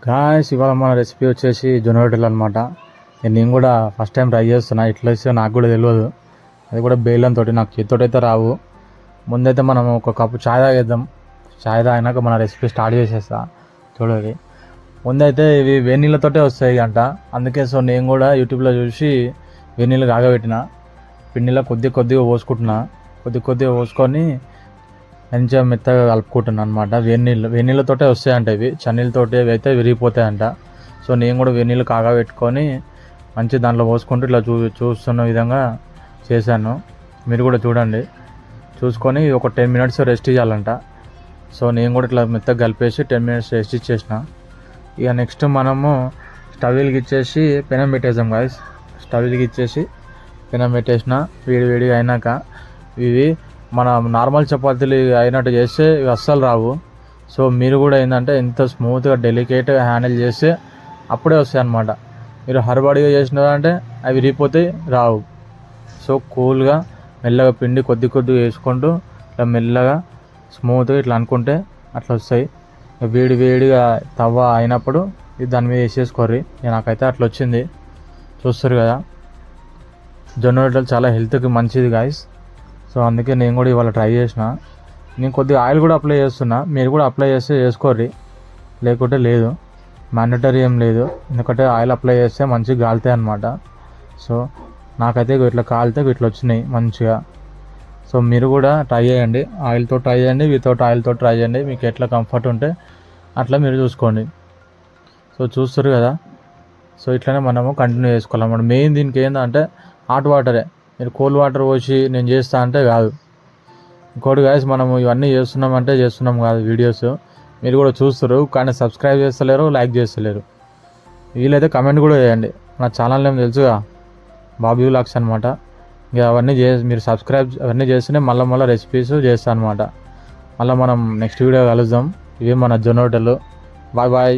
Guys ఇవాళ మన recipe వచ్చేసి జొన్న రొట్టెలు అనమాట. నేను కూడా ఫస్ట్ టైం ట్రై చేస్తున్నా. ఇట్లా ఇస్తే నాకు కూడా తెలియదు. అది కూడా బెల్లంతో, నాకు చేతితోటి అయితే రావు. ముందైతే మనం ఒక కప్పు ఛాయ్ తాగేద్దాం. ఛాయ్ తాగినాక మన రెసిపీ స్టార్ట్ చేసేస్తా. చూడండి, ముందైతే ఇవి వేడినీళ్ళతోటే వస్తాయి అంట. అందుకే సో నేను కూడా యూట్యూబ్లో చూసి వేడినీళ్ళు కాగబెట్టిన పిండిలో కొద్దిగా పోసుకుంటున్నా. కొద్దిగా పోసుకొని మంచిగా మెత్తగా కలుపుకుంటున్నాను అనమాట. వేడినీళ్ళతోటే వస్తాయంట ఇవి. చన్నీళ్ళతోటి అవి అయితే విరిగిపోతాయంట. సో నేను కూడా వేడినీళ్ళు కాగబెట్టుకొని మంచి దాంట్లో పోసుకుంటూ ఇట్లా చూస్తున్న విధంగా చేశాను. మీరు కూడా చూడండి. చూసుకొని ఒక 10 మినిట్స్ రెస్ట్ ఇవ్వాలంట. సో నేను కూడా ఇట్లా మెత్తగా కలిపేసి 10 మినిట్స్ రెస్ట్ ఇచ్చేసిన. ఇక నెక్స్ట్ మనము స్టవ్ వెలిగించేసి పెనం పెట్టేసాం గాయస్. స్టవ్ వెలిగించేసి పెనం పెట్టేసిన. వేడిగా అయినాక ఇవి మన నార్మల్ చపాతీలు అయినట్టు చేస్తే ఇవి అస్సలు రావు. సో మీరు కూడా ఏంటంటే ఎంత స్మూత్గా డెలికేట్గా హ్యాండిల్ చేస్తే అప్పుడే వస్తాయి అన్నమాట. మీరు హరబడిగా చేసినారంటే అవి విరిగిపోతే రావు. సో కూల్గా మెల్లగా పిండి కొద్దిగా వేసుకుంటూ ఇట్లా మెల్లగా స్మూత్గా ఇట్లా అనుకుంటే అట్లా వస్తాయి. వేడిగా తవ్వ అయినప్పుడు ఇది దాని మీద వేసేసుకోర్రి. నాకైతే అట్లా వచ్చింది. చూస్తారు కదా, జొన్న రొట్టెలు చాలా హెల్త్కి మంచిది గాయస్. సో అందుకే నేను కూడా ఇవాళ ట్రై చేసిన. నేను కొద్దిగా ఆయిల్ కూడా అప్లై చేస్తున్నా. మీరు కూడా అప్లై చేస్తే చేసుకోర్రి, లేకుంటే లేదు. మ్యాండటరీ ఏం లేదు, ఎందుకంటే ఆయిల్ అప్లై చేస్తే మంచిగా కాలుతాయి అన్నమాట. సో నాకైతే ఇట్లా కాలితే ఇట్లా వచ్చినాయి మంచిగా. సో మీరు కూడా ట్రై చేయండి. ఆయిల్తో ట్రై చేయండి, వితౌట్ ఆయిల్తో ట్రై చేయండి. మీకు ఎట్లా కంఫర్ట్ ఉంటే అట్లా మీరు చూసుకోండి. సో చూస్తారు కదా. సో ఇట్లనే మనము కంటిన్యూ చేసుకోవాలి. మెయిన్ దీనికి ఏంటంటే హాట్ వాటరే. మీరు కోల్డ్ వాటర్ పోసి నేను చేస్తా అంటే కాదు. ఇంకోటి గాయస్, మనము ఇవన్నీ చేస్తున్నాం కాదు వీడియోస్. మీరు కూడా చూస్తారు కానీ సబ్స్క్రైబ్ చేస్తలేరు, లైక్ చేస్తలేరు. వీలైతే కమెంట్ కూడా చేయండి. నా ఛానల్ ఏం తెలుసుగా, బాబీ వ్లాగ్స్ అనమాట. ఇక అవన్నీ మీరు సబ్స్క్రైబ్ అవన్నీ చేస్తేనే మళ్ళీ రెసిపీస్ చేస్తాను అనమాట. మళ్ళీ మనం నెక్స్ట్ వీడియో కలుద్దాం. ఇవే మన జొన్న రొట్టెలు. బాయ్.